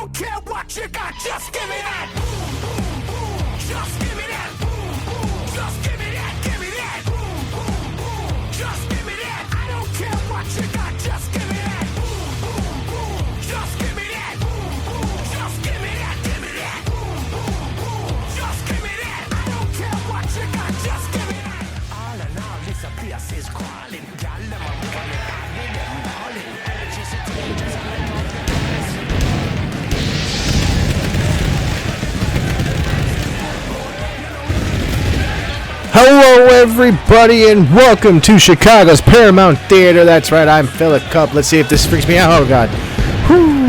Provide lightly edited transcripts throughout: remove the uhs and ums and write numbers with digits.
don't care what you got, just give me that. Just give me that. Just give me that, give me that. Just give me that. I don't care what you got, just give me that. Just give me that. Just give me that, give me that. Just give me that. I don't care what you got, just give me that. All in all, this place is crawling. Y'all them are running, I need them balling. Electricity, just like Hello everybody and welcome to Chicago's Paramount Theater. That's right, I'm Philip Cup. Let's see if this freaks me out. Oh god. Whew.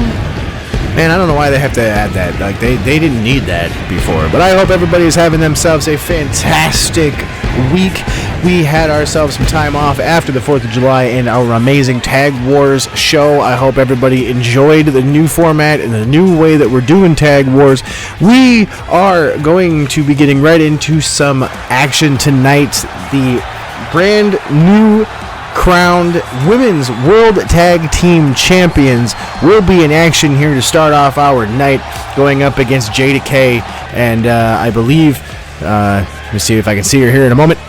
Man, I don't know why they have to add that. Like they didn't need that before. But I hope everybody is having themselves a fantastic week. We had ourselves some time off after the 4th of July in our amazing Tag Wars show. I hope everybody enjoyed the new format and the new way that we're doing Tag Wars. We are going to be getting right into some action tonight. The brand new crowned Women's World Tag Team Champions will be in action here to start off our night, going up against Jada K and I believe, let me see if I can see her here in a moment.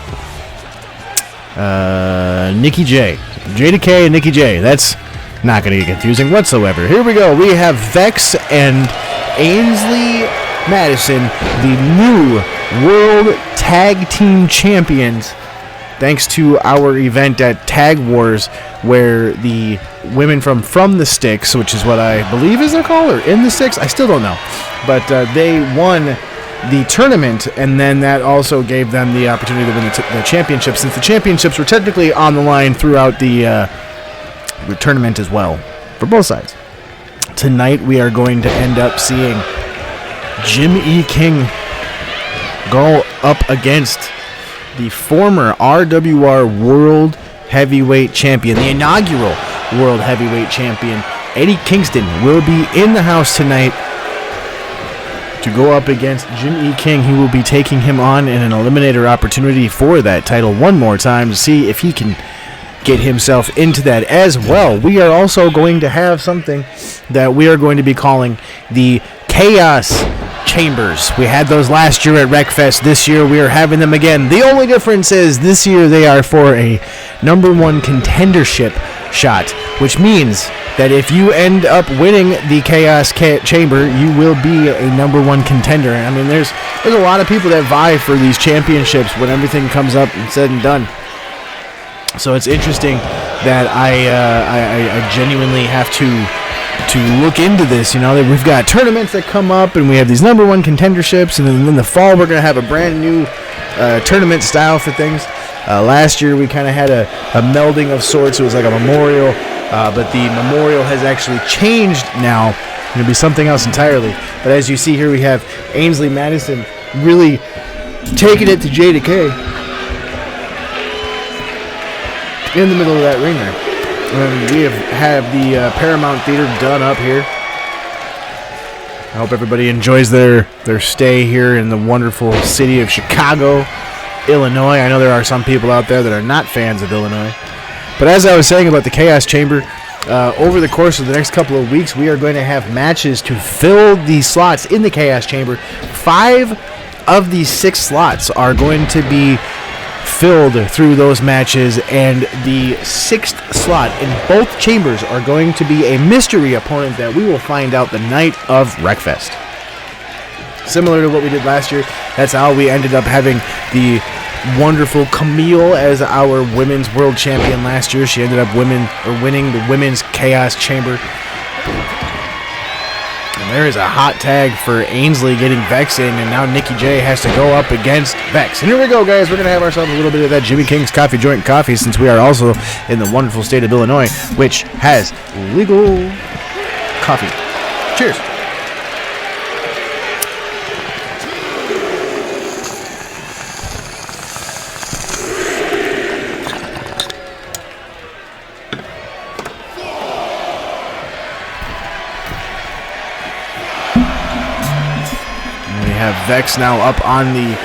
Nikki J. Jada K and Nikki J. That's not going to get confusing whatsoever. Here we go. We have Vex and Ainsley Madison, the new World Tag Team Champions, thanks to our event at Tag Wars, where the women from the Sticks, which is what I believe is their call, or in the Sticks, I still don't know, but they won the tournament, and then that also gave them the opportunity to win the championship, since the championships were technically on the line throughout the tournament as well, for both sides. Tonight we are going to end up seeing Jim E. King go up against the former RWR World Heavyweight Champion, the inaugural World Heavyweight Champion. Eddie Kingston will be in the house tonight to go up against Jim E. King. He will be taking him on in an eliminator opportunity for that title one more time to see if he can get himself into that as well. We are also going to have something that we are going to be calling the Chaos Chambers. We had those last year at WreckFest. This year we are having them again. The only difference is this year they are for a number one contendership shot, which means that if you end up winning the Chaos Chamber, you will be a number one contender. I mean, there's a lot of people that vie for these championships when everything comes up and said and done. So it's interesting that I genuinely have to look into this. You know, that we've got tournaments that come up, and we have these number one contenderships, and then in the fall we're going to have a brand new tournament style for things. Last year we kind of had a melding of sorts. It was like a memorial, but the memorial has actually changed now. It's going to be something else entirely. But as you see here, we have Ainsley Madison really taking it to Jada K in the middle of that ring there. And we have the Paramount Theater done up here. I hope everybody enjoys their stay here in the wonderful city of Chicago, Illinois. I know there are some people out there that are not fans of Illinois. But as I was saying about the Chaos Chamber, over the course of the next couple of weeks, we are going to have matches to fill the slots in the Chaos Chamber. 5 of these 6 slots are going to be filled through those matches, and the 6th slot in both chambers are going to be a mystery opponent that we will find out the night of WreckFest. Similar to what we did last year, that's how we ended up having the wonderful Camille as our women's world champion last year. She ended up winning the women's Chaos Chamber. And there is a hot tag for Ainsley getting Vex in, and now Nikki J has to go up against Vex. And here we go, guys. We're going to have ourselves a little bit of that Jimmy King's Coffee Joint coffee, since we are also in the wonderful state of Illinois, which has legal coffee. Cheers. Have Vex now up on the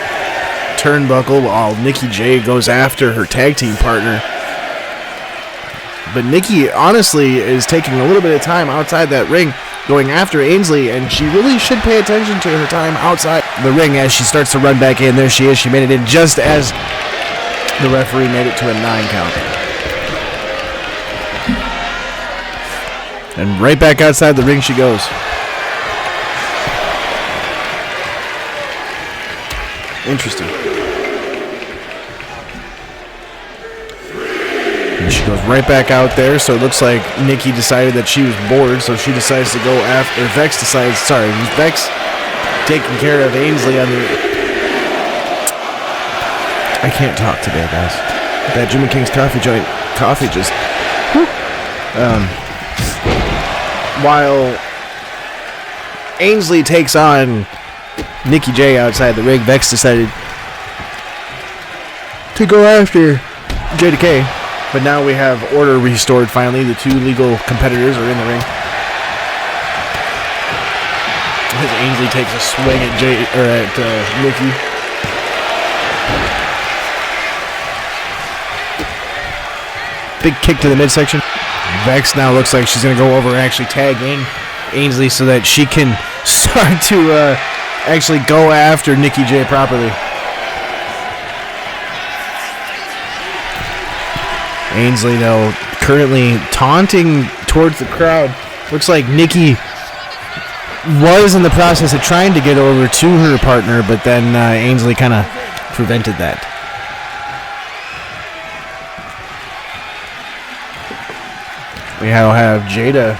turnbuckle while Nikki J goes after her tag team partner. But Nikki honestly is taking a little bit of time outside that ring going after Ainsley, and she really should pay attention to her time outside the ring as she starts to run back in. There she is. She made it in just as the referee made it to a 9 count. And right back outside the ring she goes. Interesting. And she goes right back out there, so it looks like Nikki decided that she was bored, so she decides to go after, or Vex taking care of Ainsley on the... I can't talk today, guys. That Jimmy King's coffee just... while Ainsley takes on Nikki J outside the ring, Vex decided to go after JDK. But now we have order restored finally. The 2 legal competitors are in the ring. As Ainsley takes a swing at Nikki. Big kick to the midsection. Vex now looks like she's going to go over and actually tag in Ainsley so that she can start to actually go after Nikki J properly. Ainsley, though, currently taunting towards the crowd. Looks like Nikki was in the process of trying to get over to her partner, but then Ainsley kind of prevented that. We now have Jada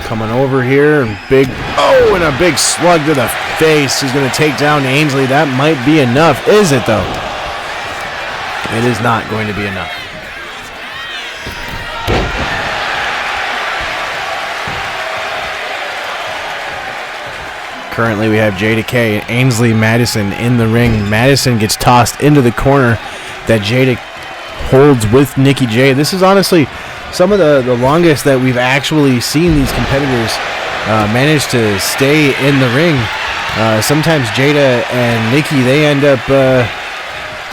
coming over here. And a big slug to the face. She's going to take down Ainsley. That might be enough. Is it, though? It is not going to be enough. Currently, we have JDK and Ainsley Madison in the ring. Madison gets tossed into the corner that Jada holds with Nikki J. This is honestly some of the longest that we've actually seen these competitors manage to stay in the ring. Sometimes Jada and Nikki, they end up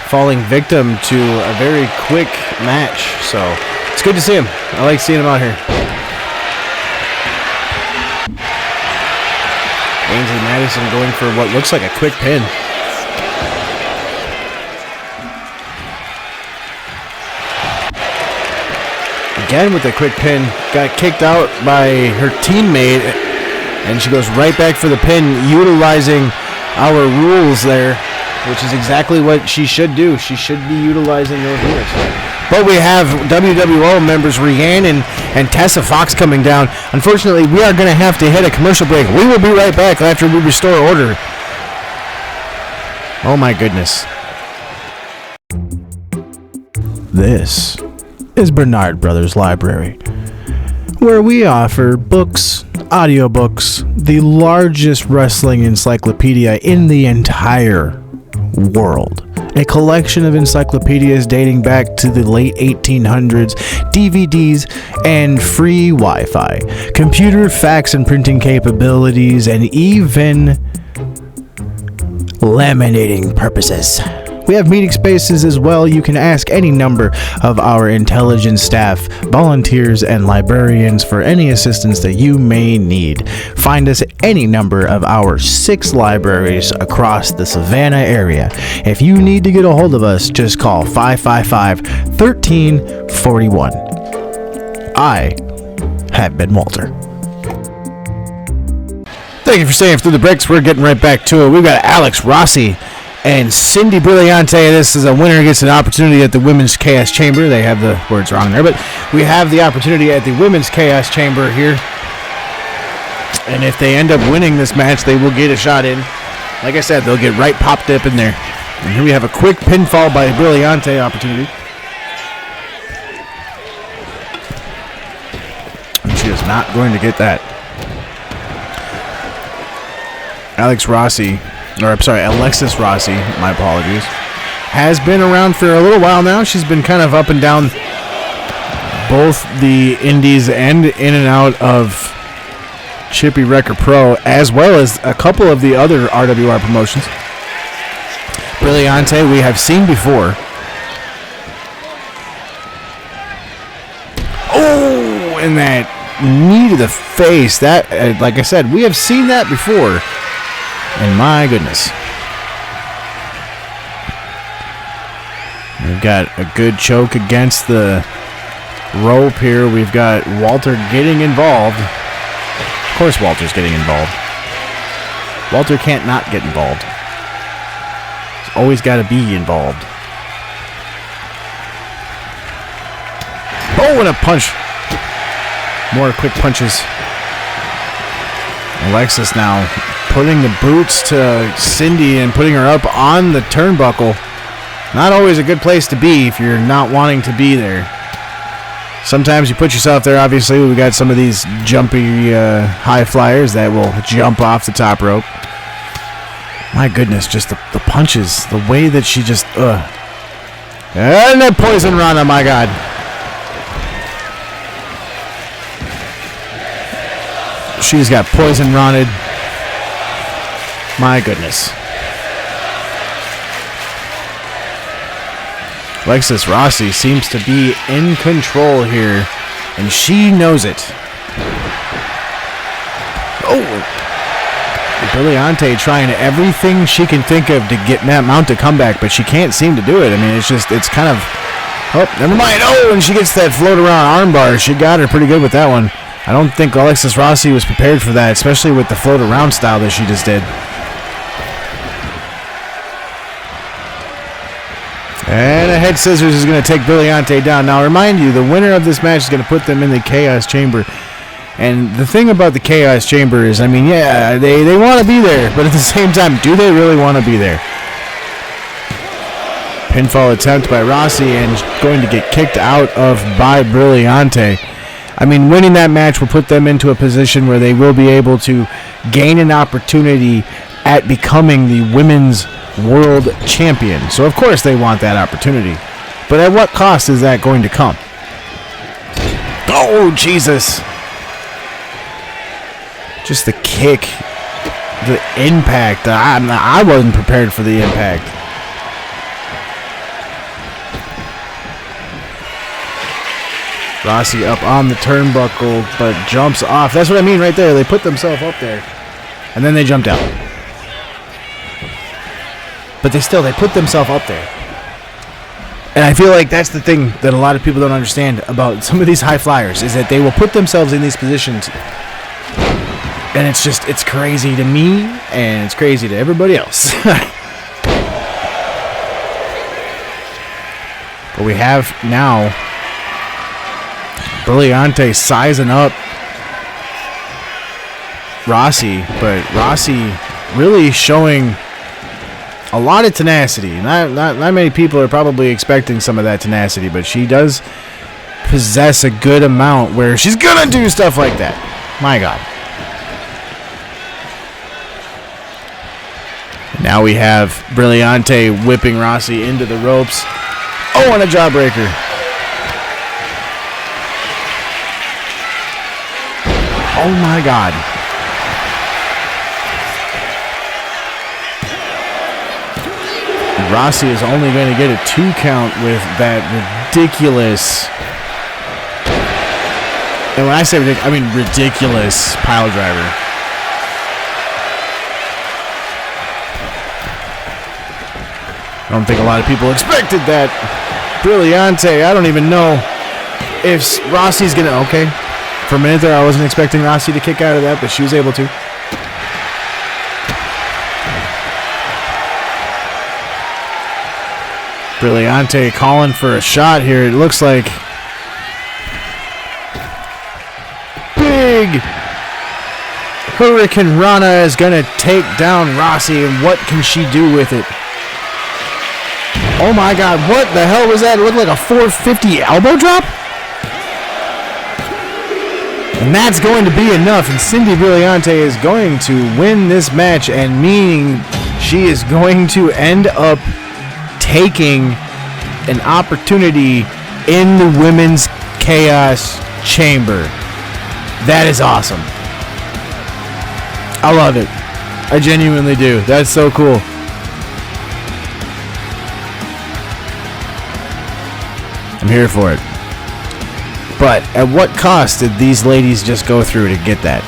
falling victim to a very quick match. So it's good to see them. I like seeing them out here. Ainsley Madison going for what looks like a quick pin. Again with a quick pin. Got kicked out by her teammate, and she goes right back for the pin, utilizing our rules there, which is exactly what she should do. She should be utilizing those rules. But we have WWO members Rhiannon and Tessa Fox coming down. Unfortunately, we are going to have to hit a commercial break. We will be right back after we restore order. Oh my goodness. This is Bernard Brothers Library, where we offer books, audiobooks, the largest wrestling encyclopedia in the entire world. A collection of encyclopedias dating back to the late 1800s, DVDs, and free Wi-Fi, computer fax and printing capabilities, and even laminating purposes. We have meeting spaces as well. You can ask any number of our intelligence staff, volunteers, and librarians for any assistance that you may need. Find us at any number of our 6 libraries across the Savannah area. If you need to get a hold of us, just call 555-1341. I have been Walter. Thank you for staying through the breaks. We're getting right back to it. We've got Alex Rossi and Cindy Brilliante. This is a winner gets an opportunity at the Women's Chaos Chamber. They have the words wrong there, but we have the opportunity at the Women's Chaos Chamber here. And if they end up winning this match, they will get a shot in. Like I said, they'll get right popped up in there. And here we have a quick pinfall by Brilliante opportunity. And she is not going to get that. Alexis Rossi, my apologies, has been around for a little while now. She's been kind of up and down both the indies and in and out of Chippy Wrecker Pro, as well as a couple of the other RWR promotions. Brilliante we have seen before. Oh, and that knee to the face. That, like I said, we have seen that before. And my goodness. We've got a good choke against the rope here. We've got Walter getting involved. Of course Walter's getting involved. Walter can't not get involved. He's always got to be involved. Oh, and a punch. More quick punches. Alexis now putting the boots to Cindy and putting her up on the turnbuckle. Not always a good place to be if you're not wanting to be there. Sometimes you put yourself there. Obviously, we got some of these jumpy high flyers that will jump off the top rope. My goodness, just the punches, the way that she just, And that poison Rana, my God. She's got poison Rana. My goodness. Alexis Rossi seems to be in control here, and she knows it. Oh! Brilliante trying everything she can think of to get Matt Mount to come back, but she can't seem to do it. I mean, it's kind of... Oh, never mind. Oh, and she gets that float around armbar. She got her pretty good with that one. I don't think Alexis Rossi was prepared for that, especially with the float around style that she just did. And a head scissors is going to take Brilliante down. Now, remind you, the winner of this match is going to put them in the Chaos Chamber. And the thing about the Chaos Chamber is, I mean, yeah, they want to be there, but at the same time, do they really want to be there? Pinfall attempt by Rossi and going to get kicked out of by Brilliante. I mean, winning that match will put them into a position where they will be able to gain an opportunity at becoming the women's world champion. So, of course, they want that opportunity. But at what cost is that going to come? Oh, Jesus. Just the kick. The impact. I wasn't prepared for the impact. Rossi up on the turnbuckle, but jumps off. That's what I mean right there. They put themselves up there, and then they jumped out. But they put themselves up there. And I feel like that's the thing that a lot of people don't understand about some of these high flyers, is that they will put themselves in these positions, and it's crazy to me, and it's crazy to everybody else. But we have now Brilliante sizing up Rossi, but Rossi really showing a lot of tenacity. Not many people are probably expecting some of that tenacity, but she does possess a good amount where she's gonna do stuff like that. My God. Now we have Brilliante whipping Rossi into the ropes. Oh, and a jawbreaker. Oh my God. Rossi is only going to get a 2 count with that ridiculous, and when I say ridiculous, I mean ridiculous pile driver. I don't think a lot of people expected that. Brilliante, I don't even know if Rossi's going to, okay. For a minute there, I wasn't expecting Rossi to kick out of that, but she was able to. Brilliante calling for a shot here. It looks like big Hurricane Rana is going to take down Rossi, and what can she do with it? Oh my God, what the hell was that? It looked like a 450 elbow drop? And that's going to be enough, and Cindy Brilliante is going to win this match, and meaning she is going to end up taking an opportunity in the Women's Chaos Chamber. That is awesome. I love it. I genuinely do. That's so cool. I'm here for it. But at what cost did these ladies just go through to get that?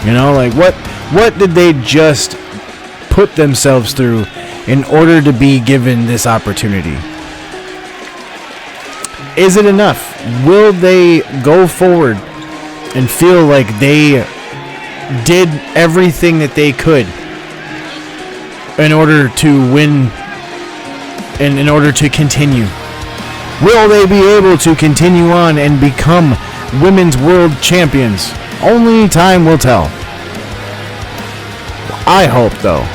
You know, like what did they just put themselves through in order to be given this opportunity? Is it enough? Will they go forward and feel like they did everything that they could in order to win and in order to continue? Will they be able to continue on and become women's world champions? Only time will tell. I hope, though,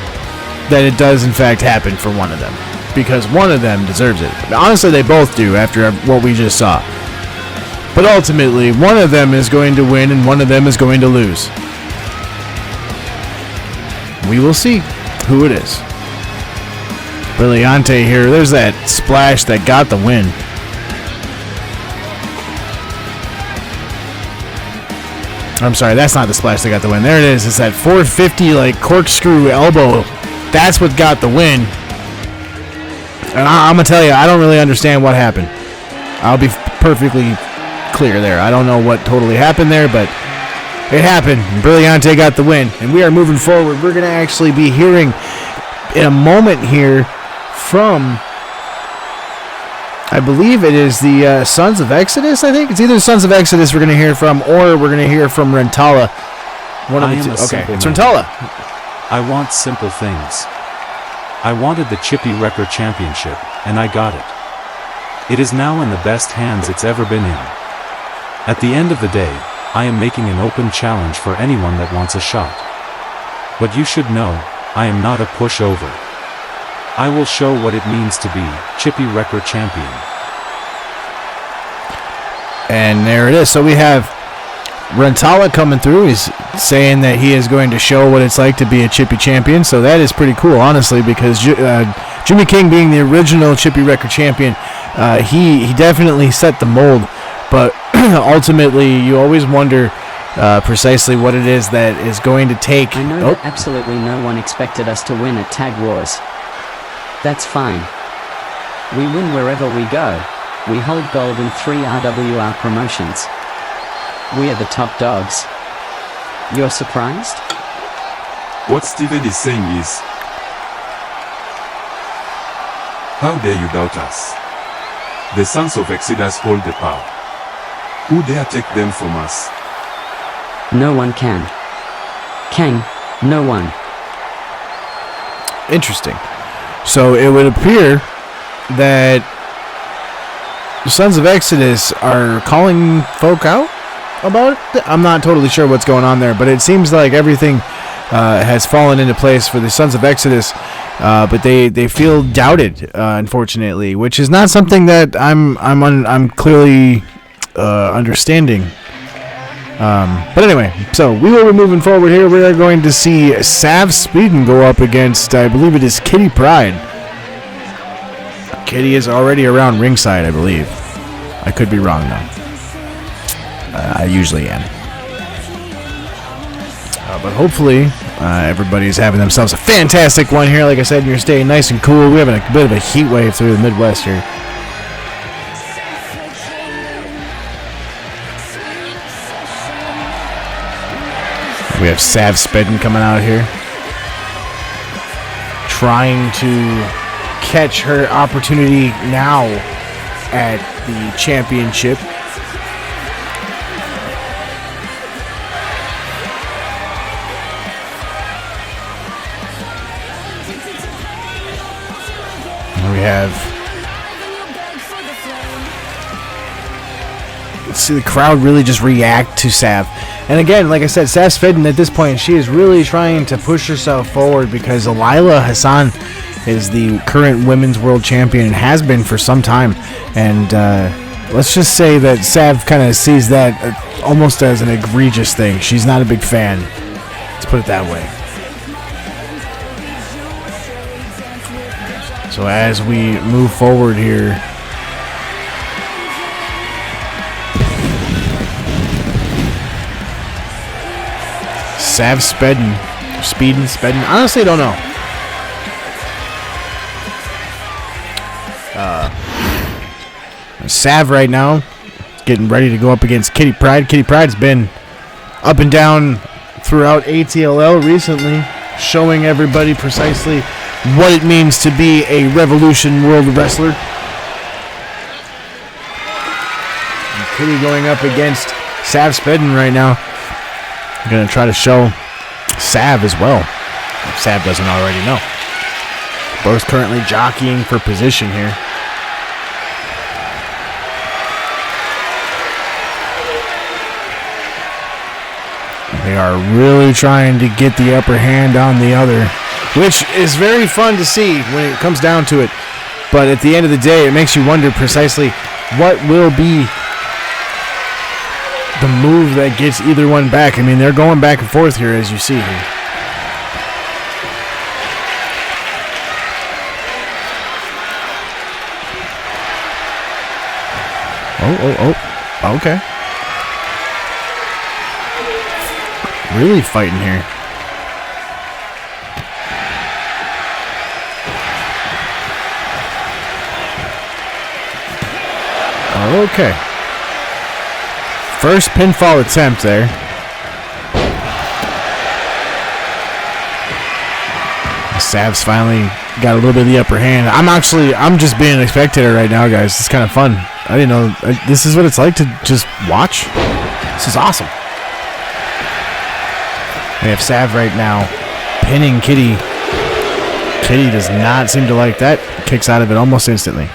that it does in fact happen for one of them, because one of them deserves it. Honestly, they both do after what we just saw. But ultimately, one of them is going to win and one of them is going to lose. We will see who it is. Brilliante here. There's that splash that got the win. I'm sorry, that's not the splash that got the win. There it is. It's that 450 like corkscrew elbow. That's what got the win. And I'm going to tell you, I don't really understand what happened. I'll be perfectly clear there. I don't know what totally happened there, but it happened. Brilliante got the win. And we are moving forward. We're going to actually be hearing in a moment here from, I believe it is the Sons of Exodus, I think. It's either the Sons of Exodus we're going to hear from, or we're going to hear from Rentala. One of the two. Okay, it's Rentala. I want simple things. I wanted the Chippy Wrecker Championship, and I got it. It is now in the best hands it's ever been in. At the end of the day, I am making an open challenge for anyone that wants a shot. But you should know, I am not a pushover. I will show what it means to be Chippy Wrecker Champion. And there it is. So we have Rentala coming through. He's saying that he is going to show what it's like to be a Chippy champion. So that is pretty cool, honestly, because Jimmy King being the original Chippy Wrecker champion, he definitely set the mold. But ultimately, you always wonder precisely what it is that is going to take. I know that absolutely no one expected us to win at Tag Wars. That's fine. We win wherever we go. We hold gold in 3 RWR promotions. We are the top dogs. You're surprised? What Steven is saying is, how dare you doubt us? The Sons of Exodus hold the power. Who dare take them from us? No one can. Kang, no one. Interesting. So it would appear that the Sons of Exodus are calling folk out about it. I'm not totally sure what's going on there, but it seems like everything has fallen into place for the Sons of Exodus, but they feel doubted, unfortunately, which is not something that I'm clearly understanding. But anyway, so we will be moving forward here. We are going to see Sav Speeden go up against, I believe it is Kitty Pryde. Kitty is already around ringside, I believe. I could be wrong, though. I usually am. But hopefully, everybody's having themselves a fantastic one here. Like I said, you're staying nice and cool. We're having a bit of a heat wave through the Midwest here. We have Sav Speeden coming out here, trying to catch her opportunity now at the championship. We have, let's see the crowd really just react to Sav. And again, like I said, Sav Speeden at this point, she is really trying to push herself forward because Alila Hassan is the current women's world champion and has been for some time. And let's just say that Sav kind of sees that almost as an egregious thing. She's not a big fan. Let's put it that way. So as we move forward here, Sav Speeden, honestly I don't know. Sav right now getting ready to go up against Kitty Pryde. Kitty Pryde's been up and down throughout ATLL recently, showing everybody precisely what it means to be a Revolution World Wrestler. And Kitty going up against Sav Spedden right now. I'm going to try to show Sav as well, if Sav doesn't already know. Both currently jockeying for position here. They are really trying to get the upper hand on the other, which is very fun to see when it comes down to it. But at the end of the day, it makes you wonder precisely what will be the move that gets either one back. I mean, they're going back and forth here, as you see here. Oh, okay. Really fighting here. Okay. First pinfall attempt there. Sav's finally got a little bit of the upper hand. I'm just being a spectator right now, guys. It's kind of fun. I didn't know this is what it's like to just watch. This is awesome. We have Sav right now pinning Kitty. Kitty does not seem to like that. Kicks out of it almost instantly.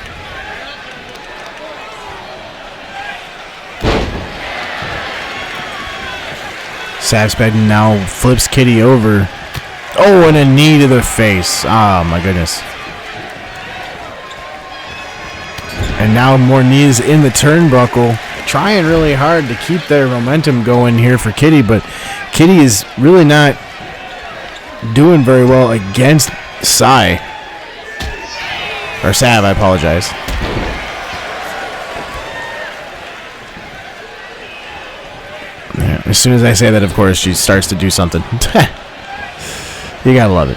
Sav Spedden now flips Kitty over. Oh, and a knee to the face. Oh, my goodness. And now more knees in the turnbuckle. Trying really hard to keep their momentum going here for Kitty, but Kitty is really not doing very well against Sav, I apologize. Yeah, as soon as I say that, of course, she starts to do something. You gotta love it.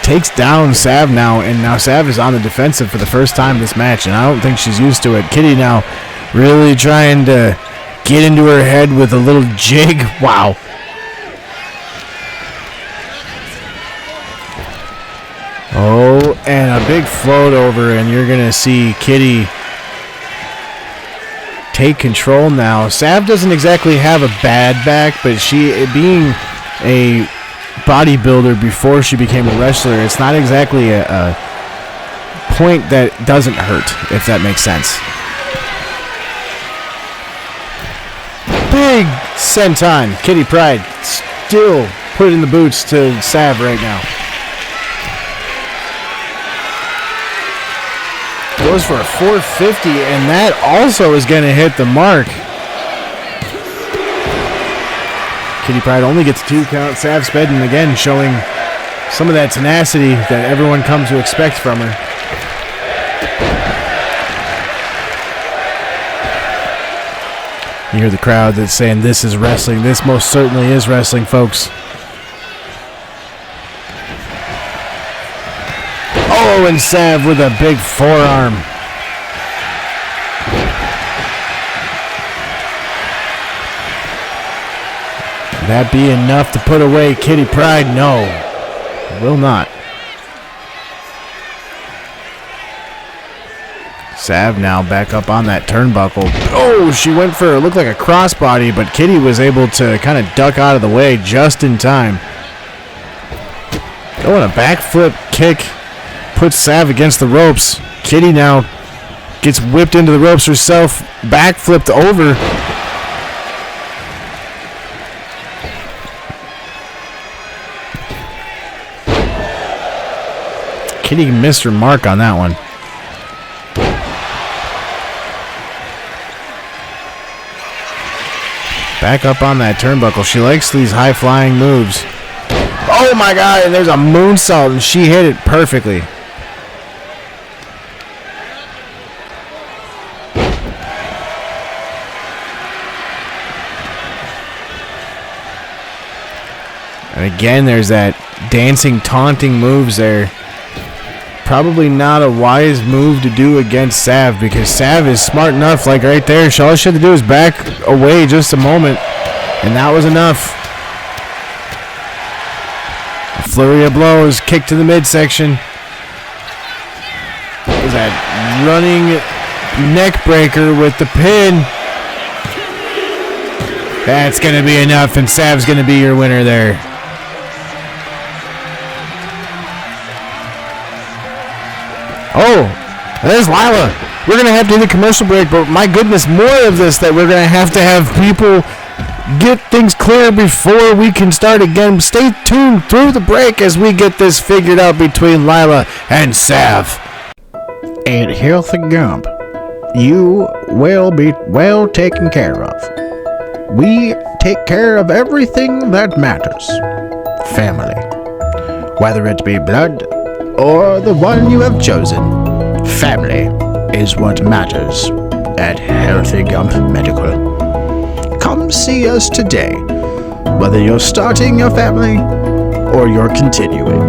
Takes down Sav now, and now Sav is on the defensive for the first time this match, and I don't think she's used to it. Kitty now really trying to get into her head with a little jig. Wow. Oh, and a big float over, and you're going to see Kitty take control now. Sav doesn't exactly have a bad back, but she, being a bodybuilder before she became a wrestler, it's not exactly a point that doesn't hurt, if that makes sense. Big senton. Kitty Pryde still putting the boots to Sav right now. Goes for a 450, and that also is going to hit the mark. Kitty Pryde only gets a 2 count. Sav Spedden again showing some of that tenacity that everyone comes to expect from her. You hear the crowd that's saying, "This is wrestling." This most certainly is wrestling, folks. Oh, and Sav with a big forearm. That be enough to put away Kitty Pryde? No, will not. Sav now back up on that turnbuckle. Oh, she went for it looked like a crossbody, but Kitty was able to kind of duck out of the way just in time. Oh, and a backflip kick puts Sav against the ropes. Kitty now gets whipped into the ropes herself, backflipped over. Kitty missed her mark on that one. Back up on that turnbuckle. She likes these high-flying moves. Oh my God, and there's a moonsault, and she hit it perfectly. And again, there's that dancing, taunting moves there. probably not a wise move to do against Sav, because Sav is smart enough, like right there. All she had to do is back away just a moment, and that was enough. A flurry of blows, kick to the midsection. Is that running neck breaker with the pin? That's going to be enough, and Sav's going to be your winner there. Oh, there's Lila. We're going to have to do the commercial break, but my goodness, more of this that we're going to have people get things clear before we can start again. Stay tuned through the break as we get this figured out between Lila and Sav. At Healthy Gump, you will be well taken care of. We take care of everything that matters. Family. Whether it be blood or the one you have chosen, family is what matters at Healthy Gump Medical. Come see us today, whether you're starting your family or you're continuing.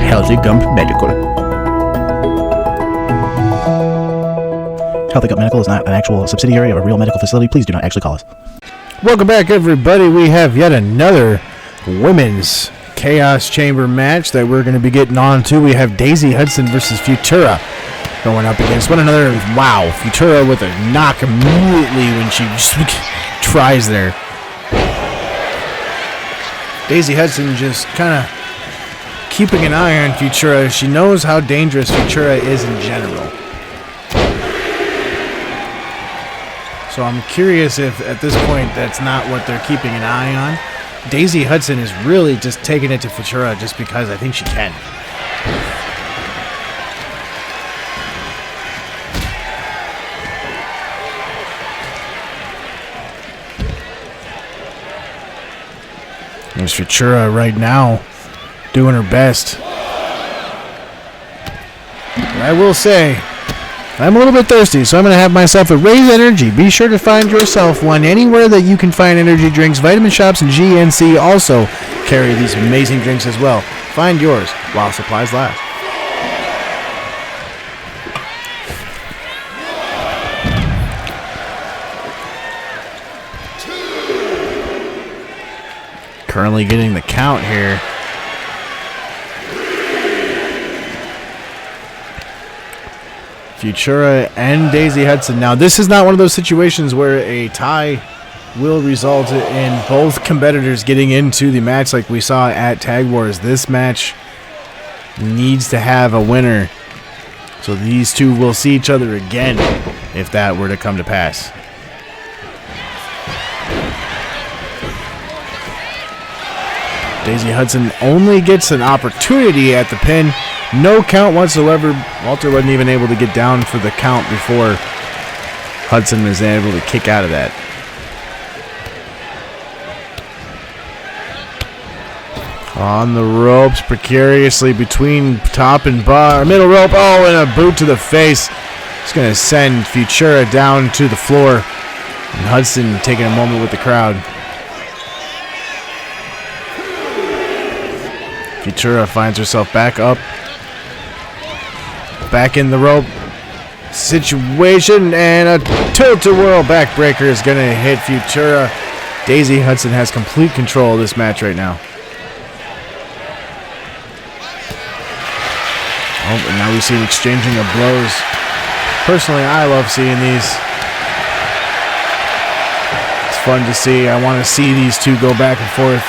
Healthy Gump Medical. Healthy Gump Medical is not an actual subsidiary of a real medical facility. Please do not actually call us. Welcome back, everybody. We have yet another women's Chaos Chamber match that we're going to be getting on to. We have Daisy Hudson versus Futura going up against one another. Wow, Futura with a knock immediately when she tries there. Daisy Hudson just kind of keeping an eye on Futura. She knows how dangerous Futura is in general. So I'm curious if at this point that's not what they're keeping an eye on. Daisy Hudson is really just taking it to Futura just because I think she can. There's Futura right now doing her best. But I will say, I'm a little bit thirsty, so I'm going to have myself a Raise Energy. Be sure to find yourself one anywhere that you can find energy drinks. Vitamin Shops and GNC also carry these amazing drinks as well. Find yours while supplies last. Currently getting the count here. Futura and Daisy Hudson. Now, this is not one of those situations where a tie will result in both competitors getting into the match like we saw at Tag Wars. This match needs to have a winner. So these two will see each other again if that were to come to pass. Daisy Hudson only gets an opportunity at the pin. No count whatsoever. Walter wasn't even able to get down for the count before Hudson was able to kick out of that. On the ropes, precariously between top and middle rope. Oh, and a boot to the face. It's going to send Futura down to the floor. And Hudson taking a moment with the crowd. Futura finds herself back up. Back in the rope situation, and a tilt-a-whirl backbreaker is going to hit Futura. Daisy Hudson has complete control of this match right now. Oh, and now we see an exchanging of blows. Personally, I love seeing these. It's fun to see. I want to see these two go back and forth.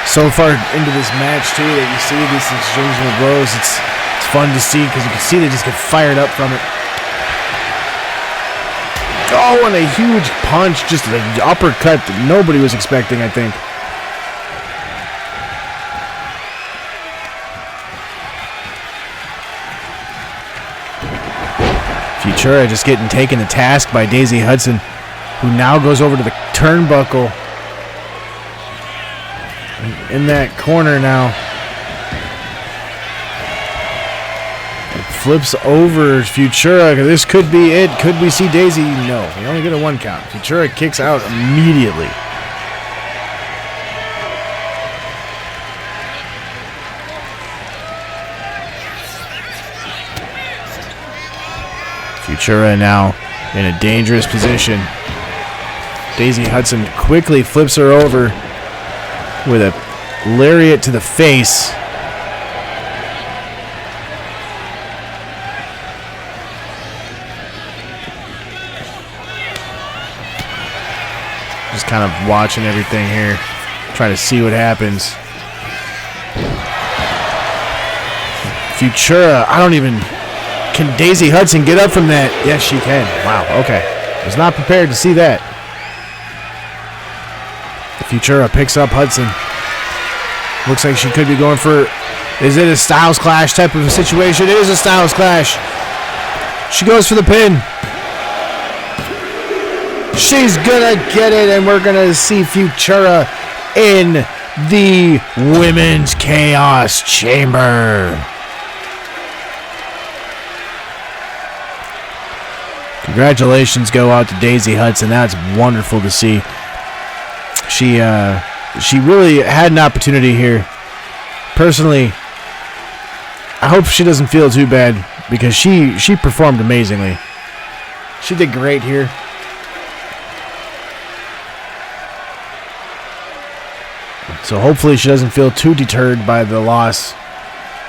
So far into this match, too, that you see this exchanging of blows. It's fun to see because you can see they just get fired up from it. Oh, and a huge punch, just an uppercut that nobody was expecting, I think. Futura just getting taken to task by Daisy Hudson, who now goes over to the turnbuckle. In that corner now. Flips over Futura. This could be it. Could we see Daisy? No. We only get a 1 count. Futura kicks out immediately. Futura now in a dangerous position. Daisy Hudson quickly flips her over with a lariat to the face. Just kind of watching everything here, trying to see what happens. Futura, can Daisy Hudson get up from that? Yes, she can. Wow, okay. Was not prepared to see that. Futura picks up Hudson. Looks like she could be going for, is it a Styles Clash type of a situation? It is a Styles Clash. She goes for the pin. She's gonna get it, and we're gonna see Futura in the Women's Chaos Chamber. Congratulations go out to Daisy Hudson. That's wonderful to see. She really had an opportunity here. Personally, I hope she doesn't feel too bad because she performed amazingly. She did great here. So hopefully she doesn't feel too deterred by the loss.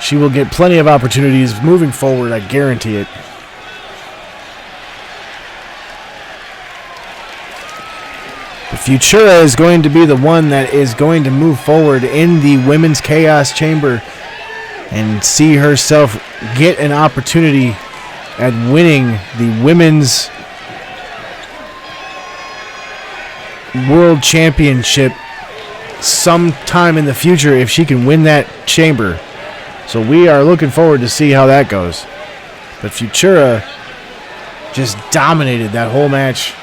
She will get plenty of opportunities moving forward, I guarantee it. Futura is going to be the one that is going to move forward in the Women's Chaos Chamber and see herself get an opportunity at winning the Women's World Championship sometime in the future if she can win that chamber. So we are looking forward to see how that goes. But Futura just dominated that whole match.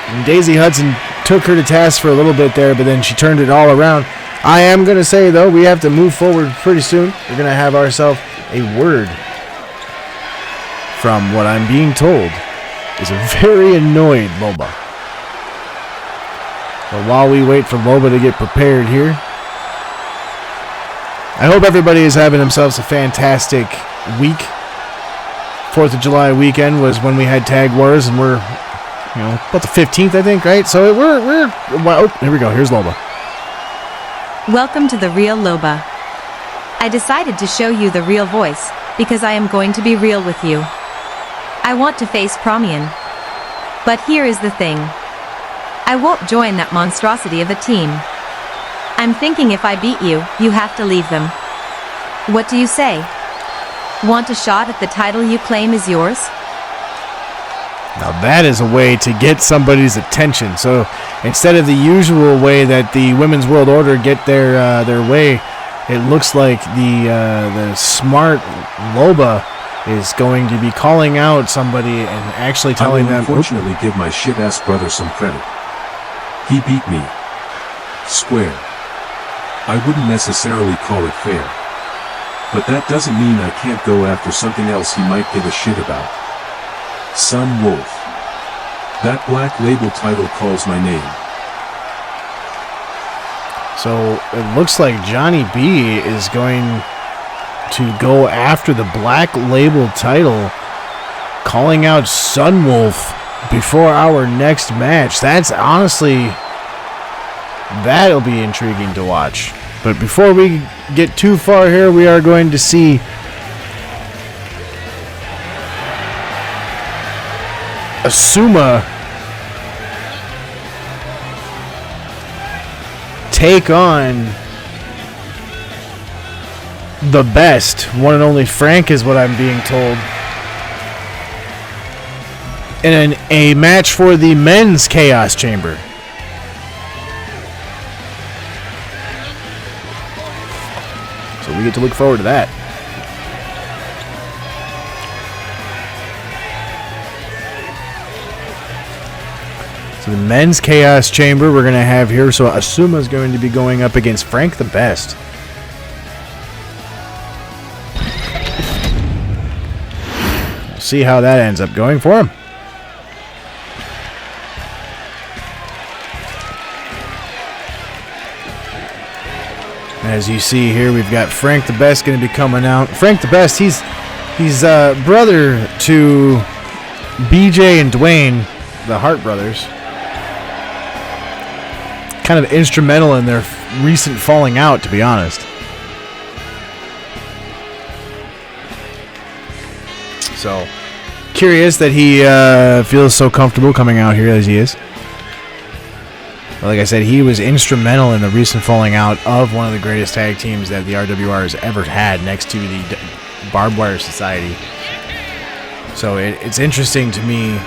And Daisy Hudson took her to task for a little bit there, but then she turned it all around. I am going to say, though, we have to move forward pretty soon. We're going to have ourselves a word from what I'm being told is a very annoyed Loba. But while we wait for Loba to get prepared here, I hope everybody is having themselves a fantastic week. 4th of July weekend was when we had Tag Wars, and we're about the 15th, I think, right? So we're well, here we go. Here's Loba. Welcome to the real Loba. I decided to show you the real voice, because I am going to be real with you. I want to face Promian. But here is the thing. I won't join that monstrosity of a team. I'm thinking if I beat you, you have to leave them. What do you say? Want a shot at the title you claim is yours? Now that is a way to get somebody's attention. So instead of the usual way that the Women's World Order get their way, it looks like the smart Loba is going to be calling out somebody and actually telling them. I will unfortunately give my shit-ass brother some credit. He beat me. Square. I wouldn't necessarily call it fair. But that doesn't mean I can't go after something else he might give a shit about. Sun Wolf. That Black Label title calls my name. So it looks like Johnny B is going to go after the Black Label title, calling out Sun Wolf before our next match. That's honestly, that'll be intriguing to watch. But before we get too far here, we are going to see Asuma take on the best, one and only Frank is what I'm being told, in a match for the Men's Chaos Chamber. So we get to look forward to that. So the Men's Chaos Chamber we're going to have here. So Asuma is going to be going up against Frank the Best. We'll see how that ends up going for him. As you see here, we've got Frank the Best going to be coming out. Frank the Best, he's brother to BJ and Dwayne, the Hart brothers, kind of instrumental in their recent falling out, to be honest. So, curious that he feels so comfortable coming out here as he is. But like I said, he was instrumental in the recent falling out of one of the greatest tag teams that the RWR has ever had, next to the Barbed Wire Society. So it's interesting to me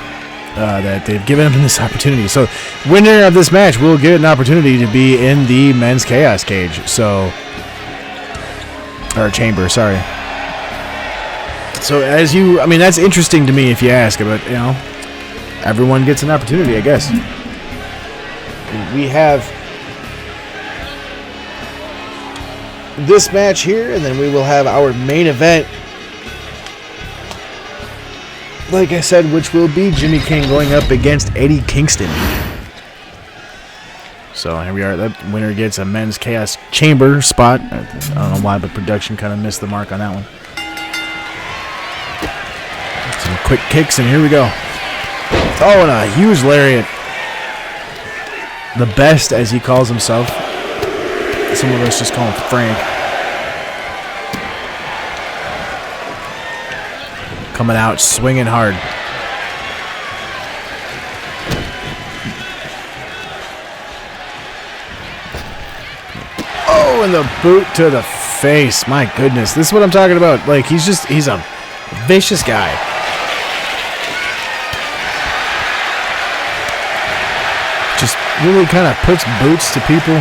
that they've given him this opportunity. So, winner of this match will get an opportunity to be in the men's Chaos Cage. So, or chamber, sorry. So, that's interesting to me if you ask, but, everyone gets an opportunity, I guess. We have this match here, and then we will have our main event, like I said, which will be Jimmy King going up against Eddie Kingston. So here we are. The winner gets a men's Chaos Chamber spot. I don't know why, but production kind of missed the mark on that one. Some quick kicks, and here we go. Oh, and a huge lariat. The best, as he calls himself. Some of us just call him Frank. Coming out, swinging hard. Oh, and the boot to the face. My goodness. This is what I'm talking about. Like, he's a vicious guy. Just really kind of puts boots to people.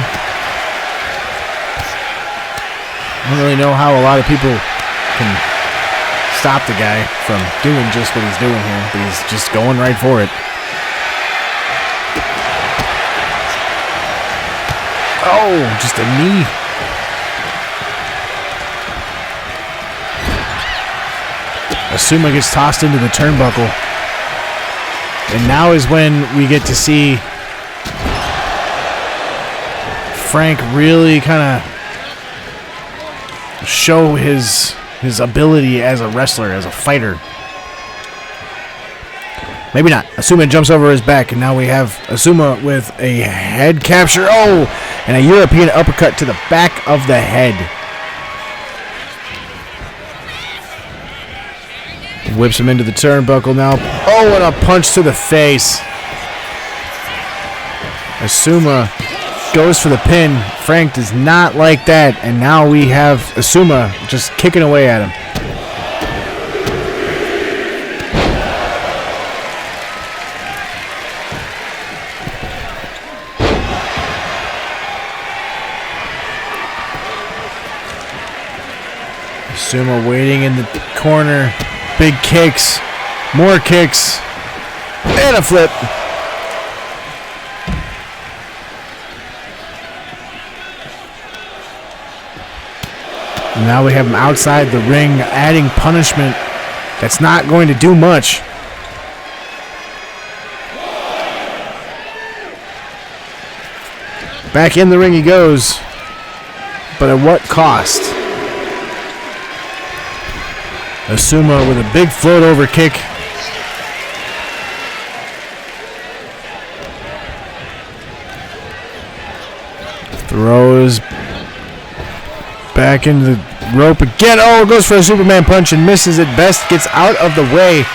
I don't really know how a lot of people can stop the guy from doing just what he's doing here, but he's just going right for it. Oh, just a knee. Asuma gets tossed into the turnbuckle. And now is when we get to see Frank really kind of show his ability as a wrestler, as a fighter. Maybe not. Asuma jumps over his back, and now we have Asuma with a head capture. Oh, and a European uppercut to the back of the head. Whips him into the turnbuckle now. Oh, and a punch to the face. Asuma goes for the pin. Frank does not like that, and now we have Asuma just kicking away at him. Asuma waiting in the corner. Big kicks. More kicks. And a flip. Now we have him outside the ring, adding punishment. That's not going to do much. Back in the ring he goes. But at what cost? Asuma with a big float over kick. Throws back into the rope again. Oh, goes for a Superman punch and misses it. Best gets out of the way.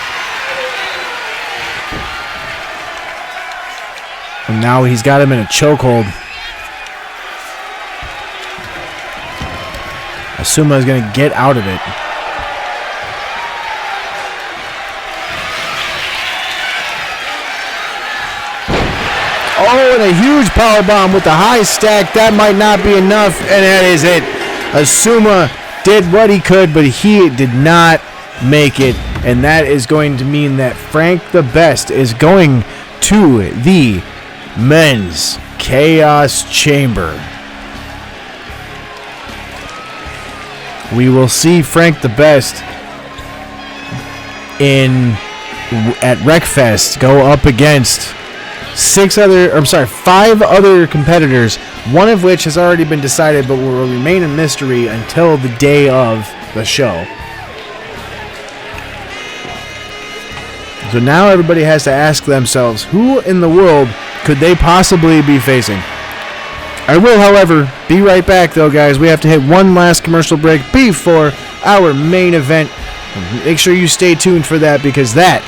And now he's got him in a chokehold. Asuma is going to get out of it. Oh, and a huge powerbomb with the high stack. That might not be enough, and that is it. Asuma did what he could, but he did not make it. And that is going to mean that Frank the Best is going to the Men's Chaos Chamber. We will see Frank the Best at Wreckfest go up against 5 other competitors, one of which has already been decided but will remain a mystery until the day of the show. So now everybody has to ask themselves, who in the world could they possibly be facing? I will, however, be right back, though, guys. We have to hit one last commercial break before our main event. Make sure you stay tuned for that, because that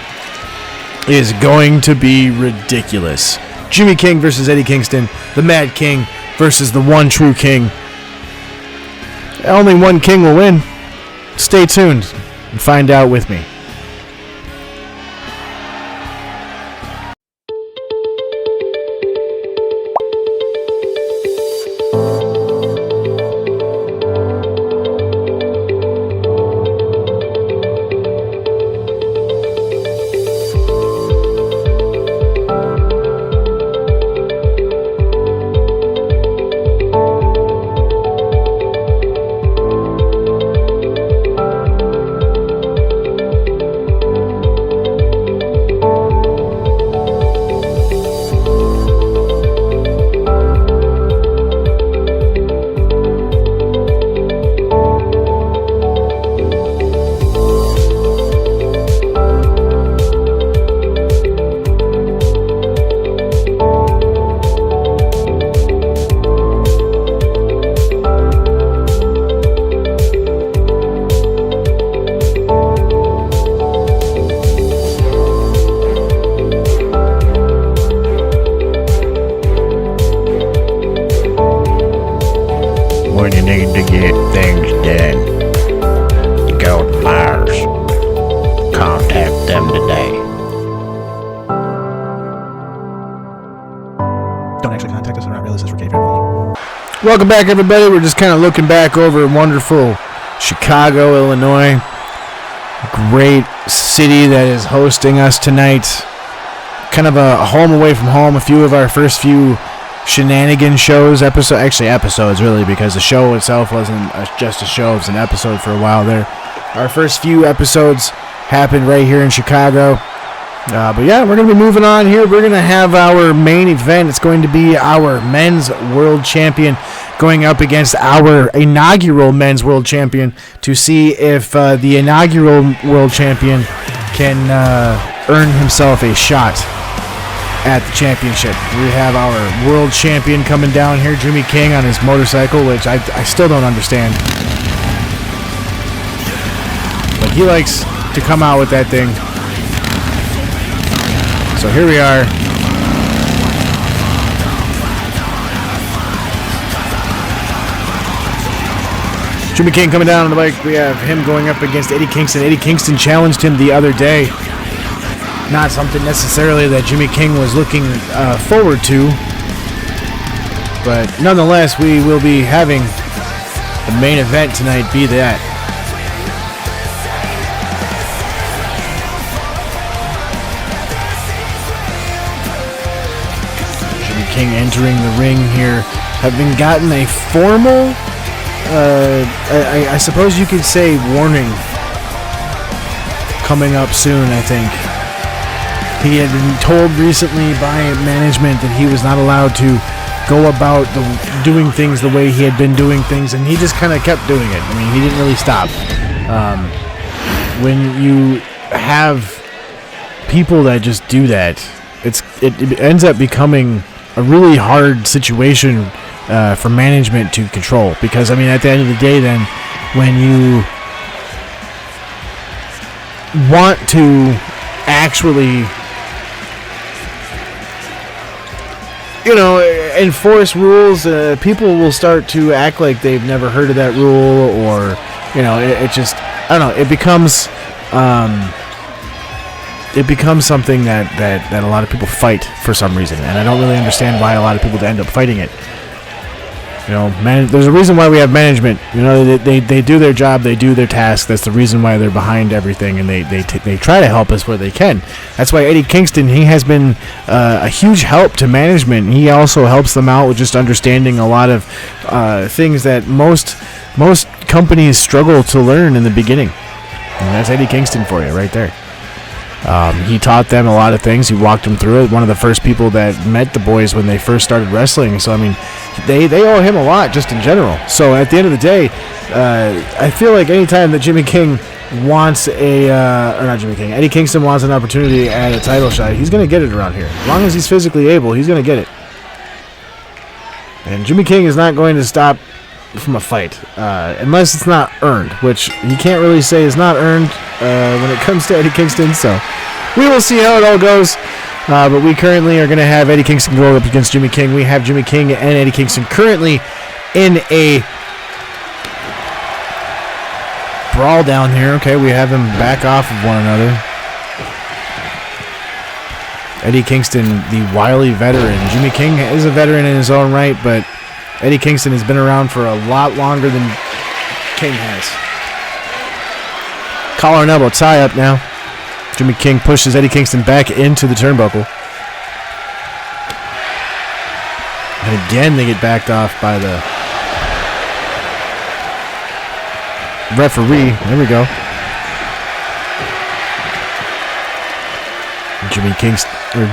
is going to be ridiculous. Jimmy King versus Eddie Kingston. The Mad King versus the one true King. Only one King will win. Stay tuned and find out with me. When you need to get things done, go to Myers. Contact them today. Don't actually contact us. They're not real. This is for Cape Town. Welcome back, everybody. We're just kind of looking back over wonderful Chicago, Illinois. Great city that is hosting us tonight. Kind of a home away from home. A few of our first few shenanigan shows, episodes really, because the show itself wasn't just a show, it was an episode for a while there. Our first few episodes happened right here in Chicago. But yeah, we're going to be moving on here. We're going to have our main event. It's going to be our men's world champion going up against our inaugural men's world champion to see if the inaugural world champion can earn himself a shot at the championship. We have our world champion coming down here, Jimmy King, on his motorcycle, which I still don't understand. But he likes to come out with that thing. So here we are. Jimmy King coming down on the bike. We have him going up against Eddie Kingston. Eddie Kingston challenged him the other day. Not something necessarily that Jimmy King was looking forward to. But nonetheless, we will be having the main event tonight be that. Jimmy King entering the ring here, having gotten a formal, I suppose you could say, warning coming up soon, I think. He had been told recently by management that he was not allowed to go about doing things the way he had been doing things, and he just kind of kept doing it. I mean, he didn't really stop. When you have people that just do that, it ends up becoming a really hard situation for management to control. Because, I mean, at the end of the day, then, when you want to actually, enforce rules, people will start to act like they've never heard of that rule, or, it just, I don't know, it becomes something that a lot of people fight for some reason, and I don't really understand why a lot of people end up fighting it. There's a reason why we have management. They do their job, they do their task. That's the reason why they're behind everything, and they try to help us where they can. That's why Eddie Kingston, he has been a huge help to management. He also helps them out with just understanding a lot of things that most companies struggle to learn in the beginning. And that's Eddie Kingston for you right there. He taught them a lot of things. He walked them through it. One of the first people that met the boys when they first started wrestling. So, I mean, they owe him a lot just in general. So, at the end of the day, I feel like anytime that Jimmy King wants Eddie Kingston wants an opportunity at a title shot. He's going to get it around here. As long as he's physically able, he's going to get it. And Jimmy King is not going to stop from a fight unless it's not earned, which he can't really say is not earned when it comes to Eddie Kingston. So we will see how it all goes. But we currently are going to have Eddie Kingston go up against Jimmy King. We have Jimmy King and Eddie Kingston currently in a brawl down here. Okay, we have them back off of one another. Eddie Kingston, the wily veteran. Jimmy King is a veteran in his own right, but Eddie Kingston has been around for a lot longer than King has. Collar and elbow tie up now. Jimmy King pushes Eddie Kingston back into the turnbuckle. And again, they get backed off by the referee. There we go.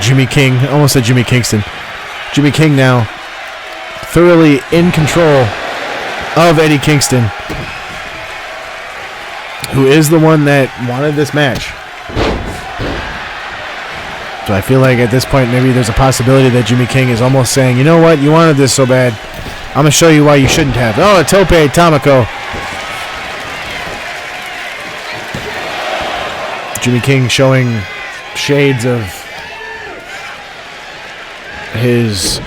Jimmy King, almost said Jimmy Kingston. Jimmy King now thoroughly in control of Eddie Kingston, who is the one that wanted this match. So I feel like at this point maybe there's a possibility that Jimmy King is almost saying, you know what, you wanted this so bad, I'm going to show you why you shouldn't have. Oh, a tope Tomiko. Jimmy King showing shades of his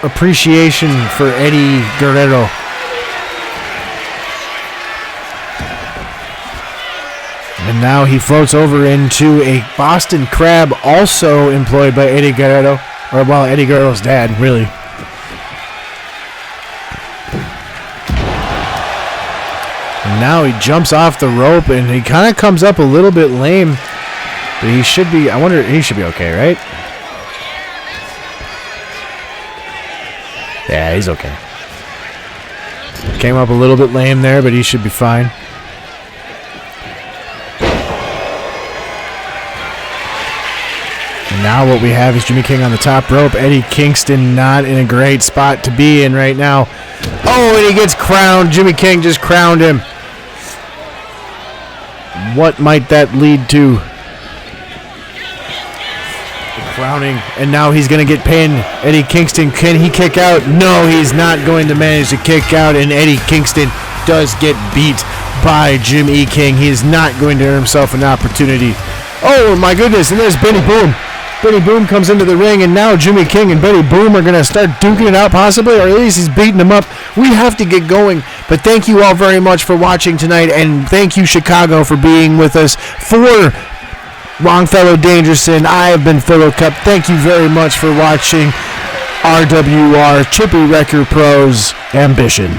appreciation for Eddie Guerrero. And now he floats over into a Boston Crab, also employed by Eddie Guerrero. Or, well, Eddie Guerrero's dad, really. And now he jumps off the rope, and he kind of comes up a little bit lame. But he should be, I wonder, he should be okay, right? Yeah, he's okay. Came up a little bit lame there, but he should be fine. And now what we have is Jimmy King on the top rope. Eddie Kingston not in a great spot to be in right now. Oh, and he gets crowned. Jimmy King just crowned him. What might that lead to? Crowning, and now he's going to get pinned. Eddie Kingston, can he kick out? No, he's not going to manage to kick out, and Eddie Kingston does get beat by Jimmy King. He is not going to earn himself an opportunity. Oh, my goodness, and there's Benny Boom. Benny Boom comes into the ring, and now Jimmy King and Benny Boom are going to start duking it out, possibly, or at least he's beating him up. We have to get going, but thank you all very much for watching tonight, and thank you, Chicago, for being with us. For Longfellow Dangerson, I have been Philo Cup. Thank you very much for watching RWR Chippy Wrecker Pro's Ambition.